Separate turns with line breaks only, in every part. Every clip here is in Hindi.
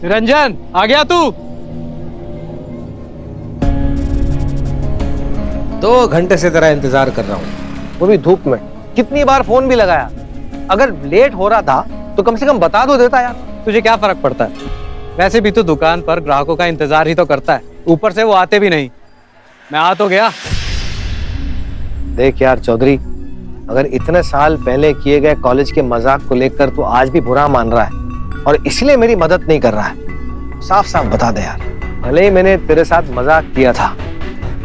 निरंजन, आ गया तू?
2 घंटे से तेरा इंतजार कर रहा हूँ, वो भी धूप में। कितनी बार फोन भी लगाया। अगर लेट हो रहा था तो कम से कम बता दो देता यार।
तुझे क्या फर्क पड़ता है? वैसे भी तू दुकान पर ग्राहकों का इंतजार ही तो करता है, ऊपर से वो आते भी नहीं। मैं आ तो गया।
देख यार चौधरी, अगर इतने साल पहले किए गए कॉलेज के मजाक को लेकर तू आज भी बुरा मान रहा है और इसलिए मेरी मदद नहीं कर रहा है, साफ साफ बता दे यार। भले ही मैंने तेरे साथ मजाक किया था,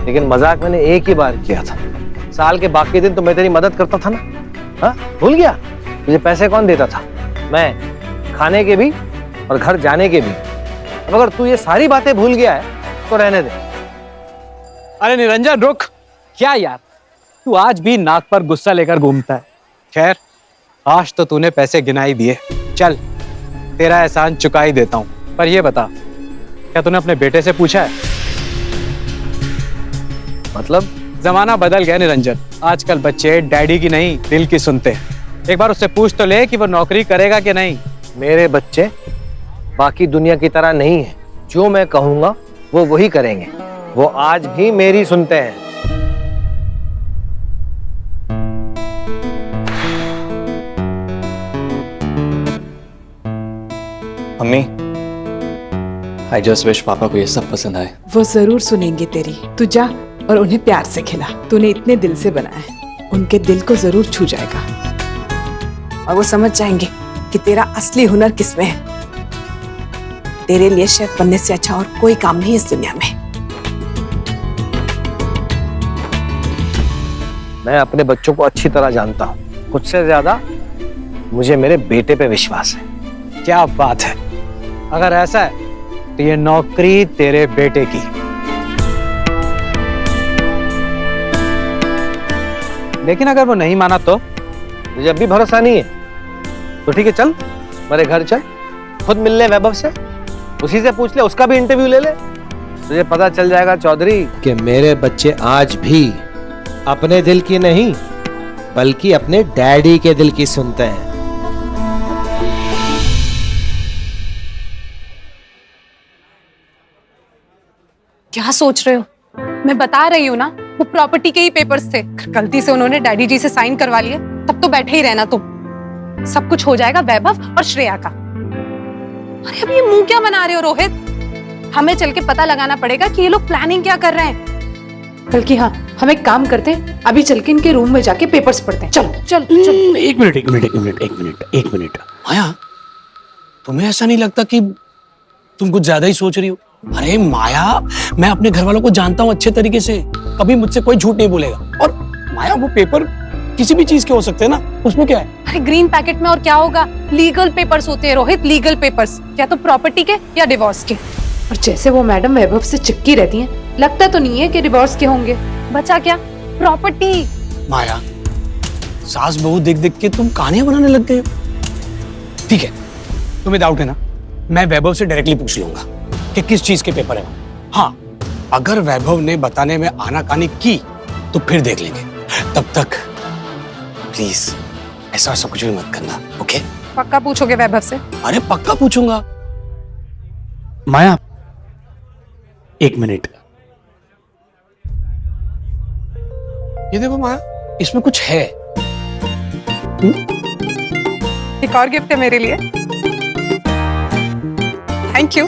लेकिन मजाक मैंने एक ही बार किया था। साल के बाकी दिन तो मैं तेरी मदद करता था ना। हाँ, भूल गया? तुझे पैसे कौन देता था? मैं, खाने के भी और घर जाने के भी। अब अगर तू ये सारी बातें भूल गया है तो रहने दे।
अरे निरंजन रुक। क्या यार, तू आज भी नाक पर गुस्सा लेकर घूमता है। खैर, आज तो तूने पैसे गिना ही दिए, चल तेरा एहसान चुका ही देता हूं। पर ये बता, क्या तूने अपने बेटे से पूछा है?
मतलब?
जमाना बदल गया निरंजन, आजकल बच्चे डैडी की नहीं दिल की सुनते हैं। एक बार उससे पूछ तो ले कि वो नौकरी करेगा कि नहीं।
मेरे बच्चे बाकी दुनिया की तरह नहीं है। जो मैं कहूंगा वो वही करेंगे। वो आज भी मेरी सुनते हैं।
मम्मी, आई जस्ट विश पापा को ये सब पसंद आए।
वो जरूर सुनेंगे तेरी। तू जा और उन्हें प्यार से खिला। तूने इतने दिल से बनाया है, उनके दिल को जरूर छू जाएगा और वो समझ जाएंगे कि तेरा असली हुनर किसमें है। तेरे लिए शेफ बनने से अच्छा और कोई काम नहीं इस दुनिया में।
मैं अपने बच्चों को अच्छी तरह जानता हूँ। खुद से ज्यादा मुझे मेरे बेटे पे विश्वास है।
क्या बात है, अगर ऐसा है तो ये नौकरी तेरे बेटे की। लेकिन अगर वो नहीं माना तो?
मुझे अब भी भरोसा नहीं है तो ठीक है, चल मेरे घर चल, खुद मिल ले वैभव से, उसी से पूछ ले, उसका भी इंटरव्यू ले ले। तुझे पता चल जाएगा चौधरी कि मेरे बच्चे आज भी अपने दिल की नहीं बल्कि अपने डैडी के दिल की सुनते हैं।
क्या सोच रहे हो? मैं बता रही हूँ ना, वो प्रॉपर्टी के ही पेपर्स थे। गलती से उन्होंने डैडी जी से साइन करवा लिए, तब तो बैठे ही रहना तुम। सब कुछ हो जाएगा वैभव और श्रेया का। अरे अब ये मुंह क्या बना रहे हो रोहित? हमें चल के पता लगाना पड़ेगा कि ये लोग प्लानिंग क्या कर रहे हैं।
बल्कि हाँ, हम एक काम करते हैं, अभी चल के इनके रूम में जाके पेपर्स पढ़ते हैं। चलो चल चल।
एक मिनट माया, तुम्हें ऐसा नहीं लगता कि तुम कुछ ज्यादा ही सोच रही हो? अरे माया, मैं अपने घर वालों को जानता हूँ अच्छे तरीके से, कभी मुझसे कोई झूठ नहीं बोलेगा। और माया, वो पेपर किसी भी चीज के हो सकते हैं ना, उसमें क्या है?
अरे ग्रीन पैकेट में और क्या होगा? लीगल पेपर्स होते हैं रोहित, लीगल पेपर्स, या तो प्रॉपर्टी के या डिवोर्स के।
और जैसे वो मैडम वैभव से चिपकी रहती हैं, लगता तो नहीं है कि डिवोर्स के होंगे।
बचा क्या? प्रॉपर्टी।
माया, सास बहू देख देख के तुम कहानियां बनाने लग गए हो। ठीक है, तुम्हें डाउट है ना, मैं वैभव से डायरेक्टली पूछ लूंगा कि किस चीज के पेपर है। हाँ, अगर वैभव ने बताने में आनाकानी की तो फिर देख लेंगे। तब तक प्लीज ऐसा सब कुछ भी मत करना, ओके?
पक्का पूछोगे वैभव से?
अरे पक्का पूछूंगा। माया, एक मिनट, ये देखो माया, इसमें कुछ है।
एक और गिफ्ट है मेरे लिए। Thank you.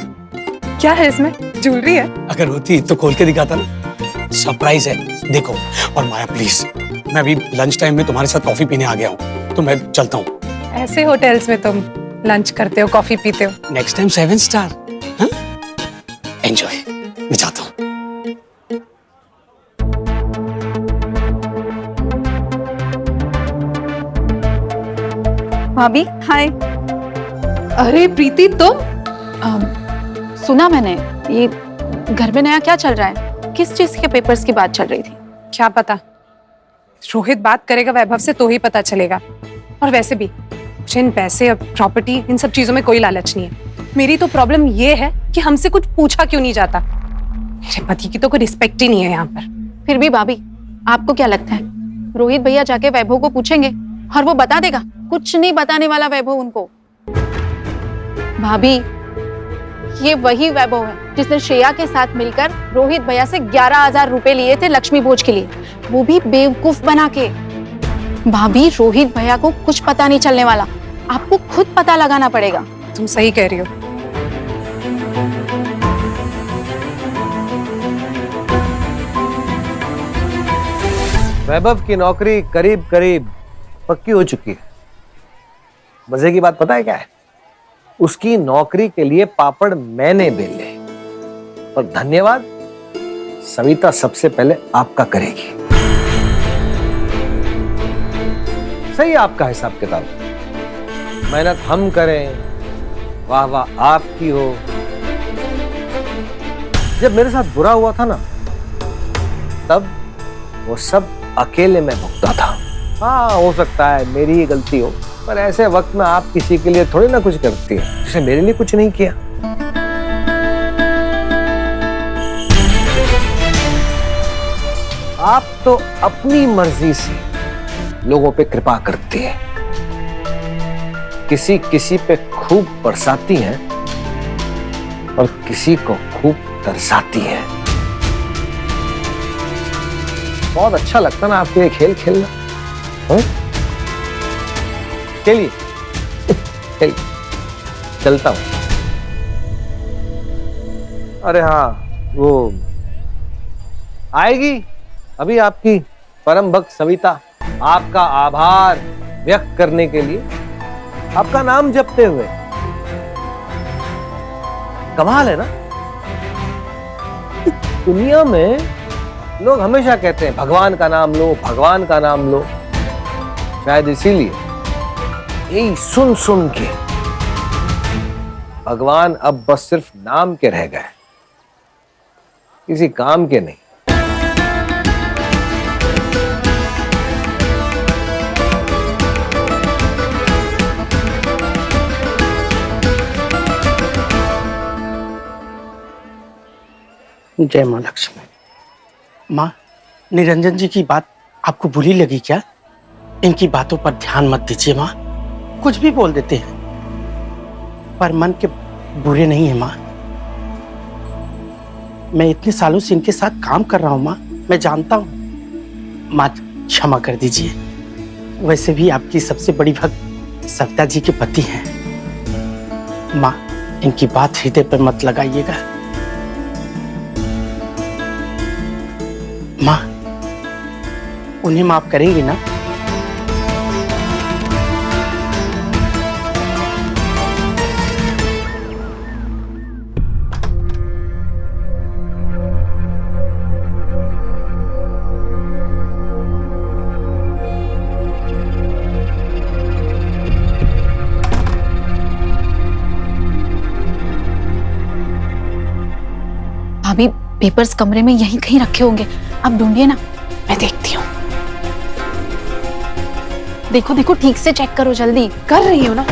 क्या है इसमें? ज्वेलरी है?
अगर होती तो खोल के दिखाता ना। सरप्राइज है, देखो। और माया प्लीज, मैं अभी लंच टाइम में तुम्हारे साथ कॉफी पीने आ गया हूँ, तो मैं चलता हूँ।
ऐसे होटल्स में तुम लंच करते हो, कॉफी पीते हो?
Next time 7 star. एंजॉय, मैं जाता हूँ।
भाभी हाय।
अरे प्रीति, तुम?
सुना मैंने, ये घर में नया क्या चल रहा है? किस चीज के पेपर्स की बात चल रही थी?
क्या पता, रोहित बात करेगा वैभव से तो ही पता चलेगा। और वैसे भी मुझे इन पैसे और प्रॉपर्टी, इन सब चीजों में कोई लालच नहीं है। मेरी तो प्रॉब्लम ये है कि हमसे कुछ पूछा क्यों नहीं जाता। मेरे पति की तो कोई रिस्पेक्ट ही नहीं है यहाँ पर।
फिर भी भाभी, आपको क्या लगता है रोहित भैया जाके वैभव को पूछेंगे और वो बता देगा? कुछ नहीं बताने वाला वैभव उनको। भाभी, ये वही वैभव है जिसने श्रेया के साथ मिलकर रोहित भैया से 11,000 रुपए लिए थे लक्ष्मी भोज के लिए, वो भी बेवकूफ बना के। भाभी, रोहित भैया को कुछ पता नहीं चलने वाला, आपको खुद पता लगाना पड़ेगा।
तुम सही कह रही हो।
वैभव की नौकरी करीब करीब पक्की हो चुकी है। मजे की बात पता है क्या है? उसकी नौकरी के लिए पापड़ मैंने बेले, पर धन्यवाद सविता सबसे पहले आपका करेगी। सही आपका हिसाब किताब, मेहनत हम करें, वाह वाह आपकी हो। जब मेरे साथ बुरा हुआ था ना, तब वो सब अकेले में भुगता था। हाँ, हो सकता है मेरी ही गलती हो, पर ऐसे वक्त में आप किसी के लिए थोड़ी ना कुछ करती है, जिसने मेरे लिए कुछ नहीं किया। आप तो अपनी मर्जी से लोगों पे कृपा करती है, किसी किसी पे खूब बरसाती हैं और किसी को खूब तरसाती हैं। बहुत अच्छा लगता ना आपको ये खेल खेलना। खेलिए खेलिए, चलता हूं। अरे हाँ, वो आएगी अभी आपकी परम भक्त सविता आपका आभार व्यक्त करने के लिए आपका नाम जपते हुए। कमाल है ना, दुनिया में लोग हमेशा कहते हैं भगवान का नाम लो, भगवान का नाम लो। शायद इसीलिए यही सुन सुन के भगवान अब बस सिर्फ नाम के रह गए, किसी काम के नहीं।
जय माँ लक्ष्मी। माँ, निरंजन जी की बात आपको बुरी लगी क्या? इनकी बातों पर ध्यान मत दीजिए माँ, कुछ भी बोल देते हैं, पर मन के बुरे नहीं है माँ। मैं इतने सालों से इनके साथ काम कर रहा हूँ माँ, मैं जानता हूँ। माँ क्षमा कर दीजिए, वैसे भी आपकी सबसे बड़ी भक्त सविता जी के पति हैं। माँ, इनकी बात हृदय पर मत लगाइएगा। माँ, उन्हें माफ करेंगी ना?
भाभी, पेपर्स कमरे में यहीं कहीं रखे होंगे, आप ढूंढिए ना, मैं देखती हूँ। देखो देखो, ठीक से चेक करो, जल्दी।
कर रही हूँ ना।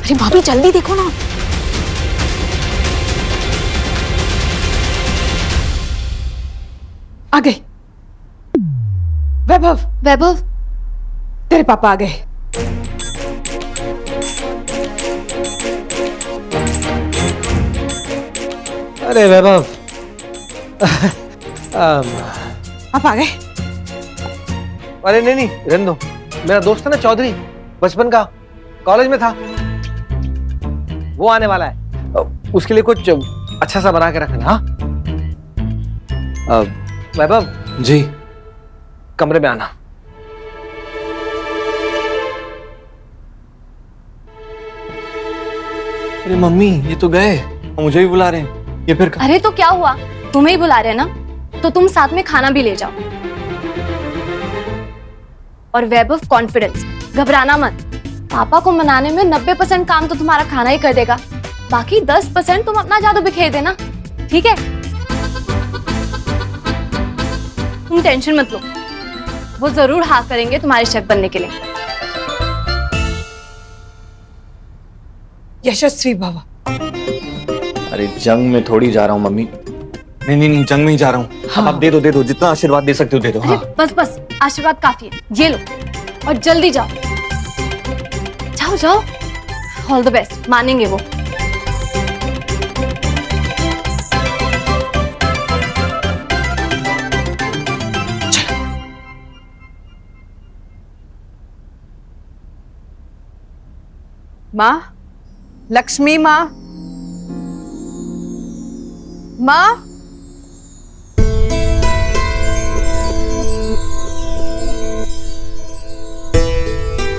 अरे भाभी, जल्दी देखो ना।
आ गए। वैभव,
वैभव,
तेरे पापा आ गए।
अरे वैभव,
आप आ गए?
अरे नहीं नहीं, रहने दो। मेरा दोस्त है ना चौधरी, बचपन का, कॉलेज में था, वो आने वाला है। उसके लिए कुछ अच्छा सा बना के रखना। हाँ वैभव
जी।
कमरे में आना।
अरे मम्मी, ये तो गए, मुझे भी बुला रहे हैं। ये फिर
अरे तो क्या हुआ, तुम्हें ही बुला रहे हैं ना, तो तुम साथ में खाना भी ले जाओ। और वैभव, कॉन्फिडेंस, घबराना मत। पापा को मनाने में 90% काम तो तुम्हारा खाना ही कर देगा, बाकी 10% तुम अपना जादू बिखेर देना, ठीक है? तुम टेंशन मत लो, वो जरूर हाँ करेंगे तुम्हारे शेफ बनने के लिए।
यशस्वी भव।
अरे जंग में थोड़ी जा रहा हूँ मम्मी, नहीं नहीं नहीं, जंग में ही जा रहा हूँ। अब आप दे दो, जितना आशीर्वाद दे सकते हो दे दो। हाँ
अरे बस बस, आशीर्वाद काफी है, ये लो और जल्दी जाओ। जाओ जाओ, ऑल द बेस्ट, मानेंगे वो।
माँ, लक्ष्मी माँ, माँ,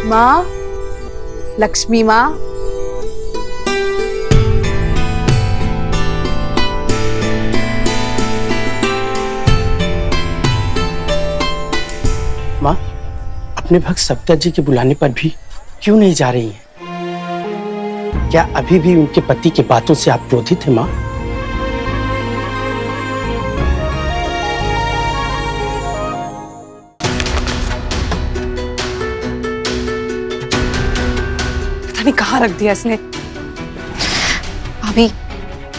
माँ, लक्ष्मी माँ,
माँ, अपने भक्त सविता जी के बुलाने पर भी क्यों नहीं जा रही हैं? क्या अभी भी उनके पति की बातों से आप क्रोधित हैं माँ?
पता नहीं कहाँ रख दिया इसने।
भाभी,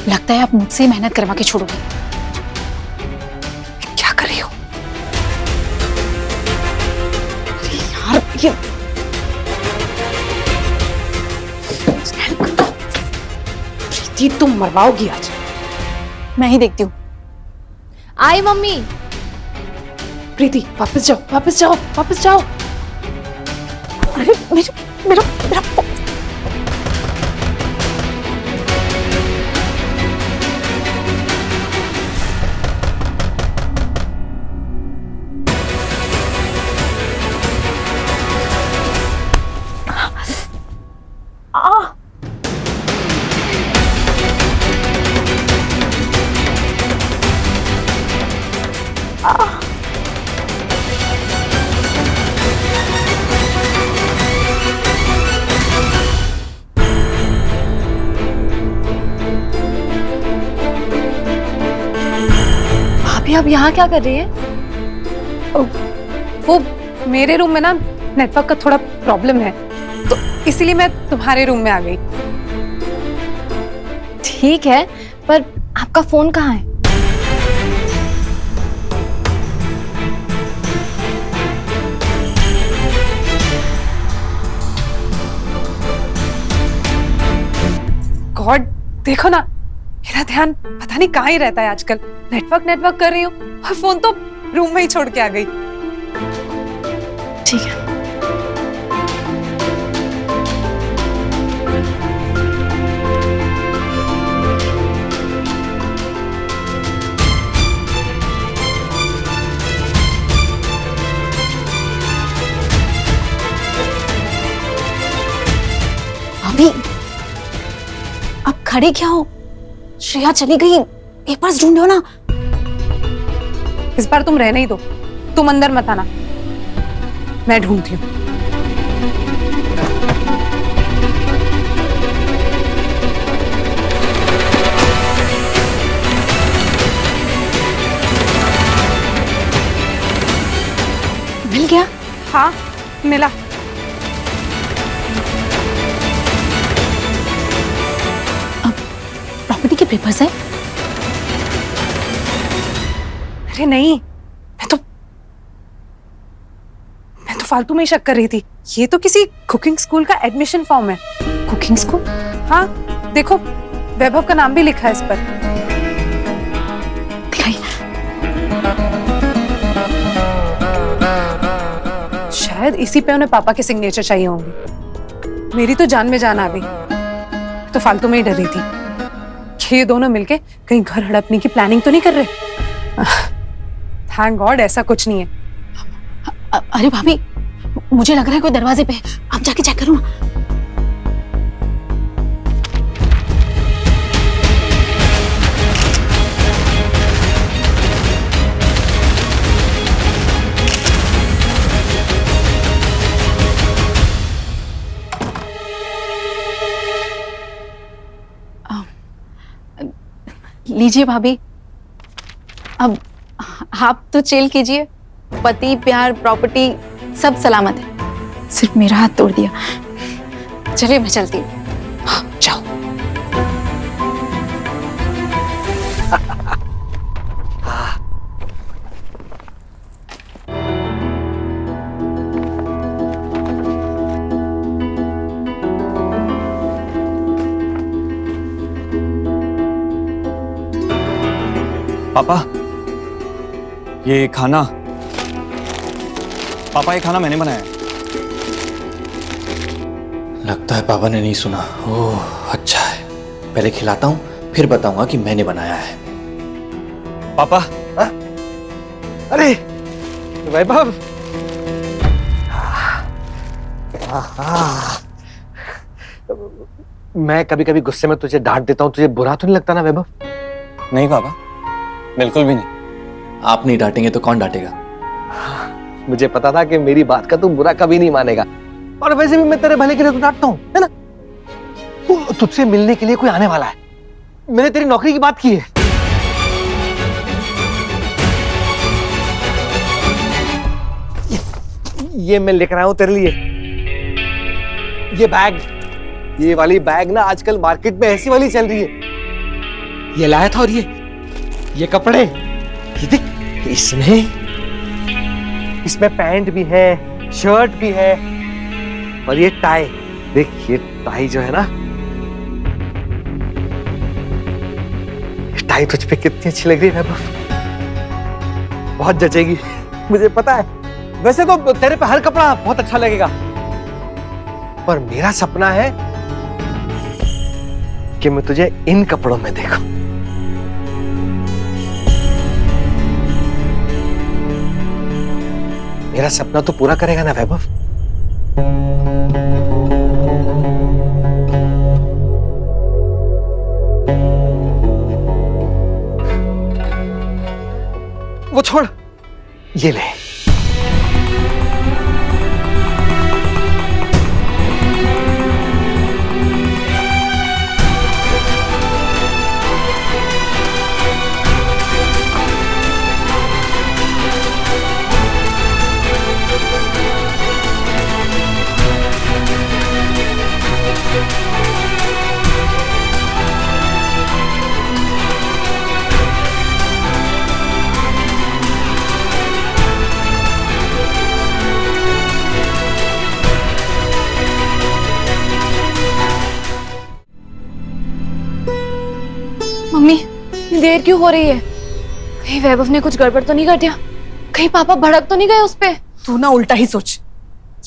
लगता है आप मुझसे ही मेहनत करवा के छोड़ोगे।
क्या कर रही हो?
यार ये
प्रीति, तुम मरवाओगी आज।
मैं ही देखती हूँ।
आई मम्मी।
प्रीति, वापस जाओ, वापस जाओ, वापस जाओ।
अरे मेरा मेरा मेरा
भाभी आप यहाँ क्या कर रही है?
वो मेरे रूम में ना नेटवर्क का थोड़ा प्रॉब्लम है, तो इसीलिए मैं तुम्हारे रूम में आ गई।
ठीक है, पर आपका फोन कहाँ है?
गॉड, देखो ना, मेरा ध्यान पता नहीं कहाँ ही रहता है आजकल। नेटवर्क कर रही हूँ और फोन तो रूम में ही छोड़ के आ गई।
ठीक है।
भाभी, अब खड़े क्या हो? श्रेया चली गई, पेपर्स ढूंढो ना।
इस बार तुम रहने ही दो, तुम अंदर मत आना, मैं ढूंढती हूँ।
मिल गया?
हाँ, मिला।
प्रॉपर्टी के पेपर्स हैं?
अरे नहीं, मैं तो फालतू में ही शक कर रही थी। ये तो किसी कुकिंग स्कूल का एडमिशन फॉर्म है।
Cooking school?
हाँ, देखो, वैभव का नाम भी लिखा है इस पर।
दिखाइए।
शायद इसी पे उन्हें पापा के सिग्नेचर चाहिए होंगे। मेरी तो जान में जान आ गई, तो फालतू में ही डर रही थी कि ये दोनों मिलके कहीं घर हड़पने की प्लानिंग तो नहीं कर रहे। थैंक गॉड ऐसा कुछ नहीं है।
अरे भाभी, मुझे लग रहा है कोई दरवाजे पे है। आप जाके चेक करो। लीजिए भाभी, अब आप तो चिल कीजिए। पति, प्यार, प्रॉपर्टी सब सलामत है। सिर्फ मेरा हाथ तोड़ दिया। चलिए मैं चलती हूँ।
जाओ।
पापा, ये खाना, पापा ये खाना मैंने बनाया है। लगता है पापा ने नहीं सुना। ओह अच्छा है, पहले खिलाता हूँ फिर बताऊंगा कि मैंने बनाया है। पापा।
हा? अरे वैभव, मैं कभी कभी गुस्से में तुझे डांट देता हूँ, तुझे बुरा तो नहीं लगता ना वैभव?
नहीं पापा, बिल्कुल भी नहीं। आप नहीं डांटेंगे तो कौन डांटेगा?
मुझे पता था कि मेरी बात का तू बुरा कभी नहीं मानेगा, और वैसे भी मैं तेरे भले के लिए तो डांटता हूँ, है ना? तुझसे मिलने के लिए कोई आने वाला है, मैंने तेरी नौकरी की बात की है। ये मैं लेकर आया हूं तेरे लिए, ये बैग, ये वाली बैग ना आजकल मार्केट में ऐसी वाली चल रही है। ये लाया था, और ये कपड़े, ये देख, इसमें पैंट भी है, शर्ट भी है, और ये टाई देख, ये टाई जो है ना, ये टाई तुझ पे कितनी अच्छी लग रही है वैभव, बहुत जचेगी, मुझे पता है। वैसे तो तेरे पे हर कपड़ा बहुत अच्छा लगेगा, पर मेरा सपना है कि मैं तुझे इन कपड़ों में देखूं। मेरा सपना तो पूरा करेगा ना वैभव? वो छोड़, ये ले।
मम्मी, इतनी देर क्यों हो रही है? कहीं वैभव ने कुछ गड़बड़ तो नहीं कर दिया? कहीं पापा भड़क तो नहीं गए उस पे?
तू ना उल्टा ही सोच,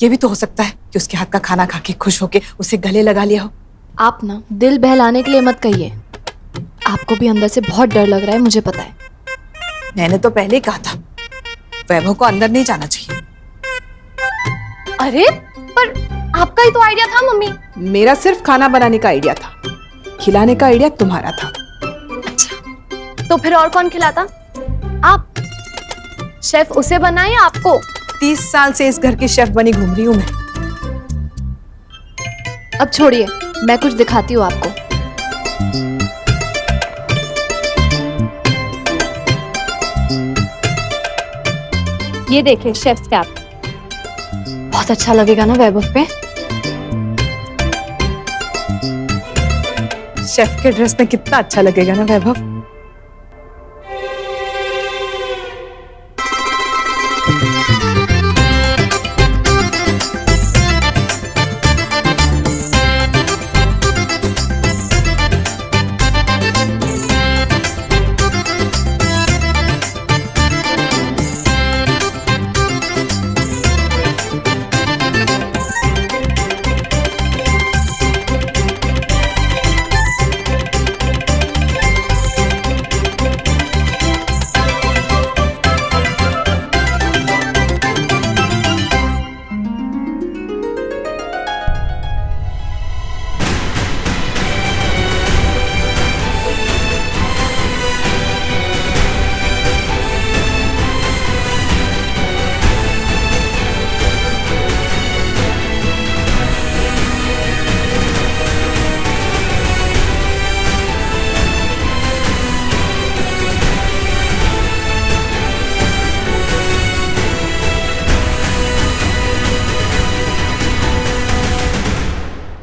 ये भी तो हो सकता है कि उसके हाथ का खाना खा के खुश होके उसे गले लगा लिया हो।
आप ना दिल बहलाने के लिए मत कहिए, आपको भी अंदर से बहुत डर लग रहा है, मुझे पता है।
मैंने तो पहले ही कहा था वैभव को अंदर नहीं जाना चाहिए।
अरे पर आपका ही तो आइडिया था मम्मी।
मेरा सिर्फ खाना बनाने का आइडिया था, खिलाने का आइडिया तुम्हारा था।
अच्छा, तो फिर और कौन खिलाता? आप? शेफ उसे बनाए या आपको?
30 साल से इस घर की शेफ बनी घूम रही हूं मैं।
अब छोड़िए, मैं कुछ दिखाती हूँ आपको। ये देखिए शेफ कैप, बहुत अच्छा लगेगा ना वैभव पे?
शेफ के ड्रेस में कितना अच्छा लगेगा ना वैभव।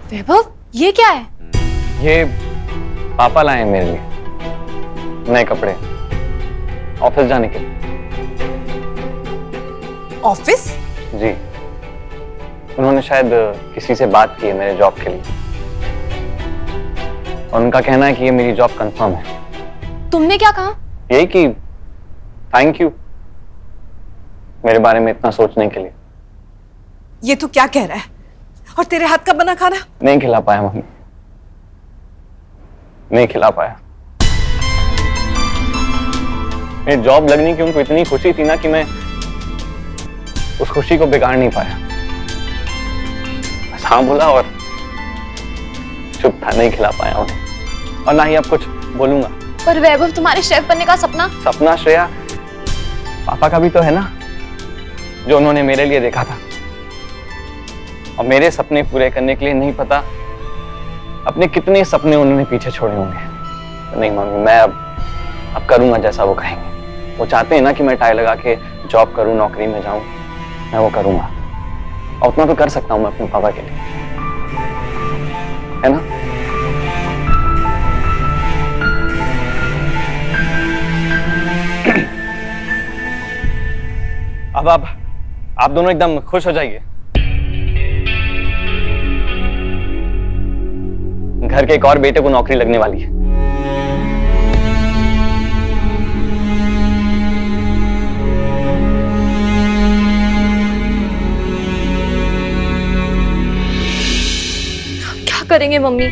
वैभव, ये क्या है?
ये पापा लाए हैं मेरे लिए नए कपड़े, ऑफिस जाने के लिए।
ऑफिस?
जी, उन्होंने शायद किसी से बात की है मेरे जॉब के लिए, और उनका कहना है कि ये मेरी जॉब कंफर्म है।
तुमने क्या कहा?
यही कि
थैंक यू मेरे बारे में इतना सोचने के लिए।
ये तू क्या कह रहा है? और तेरे हाथ का बना खाना?
नहीं खिला पाया मम्मी, नहीं खिला पाया। मेरी जॉब लगने की उनको इतनी खुशी थी ना कि मैं उस खुशी को बिगाड़ नहीं पाया। बस हाँ बोला और चुप था, नहीं खिला पाया उन्हें और ना ही अब कुछ बोलूंगा।
पर वैभव, तुम्हारे शेफ बनने का सपना?
सपना श्रेया पापा का भी तो है ना, जो उन्होंने मेरे लिए देखा था। और मेरे सपने पूरे करने के लिए नहीं पता अपने कितने सपने उन्होंने पीछे छोड़े होंगे। तो नहीं मम्मी, मैं अब करूंगा जैसा वो कहेंगे। वो चाहते हैं ना कि मैं टाई लगा के जॉब करूं, नौकरी में जाऊं, मैं वो करूंगा। और उतना तो कर सकता हूं मैं अपने पापा के लिए, है ना? अब आप दोनों एकदम खुश हो जाइए। घर के एक और बेटे को नौकरी लगने वाली है।
क्या करेंगे मम्मी?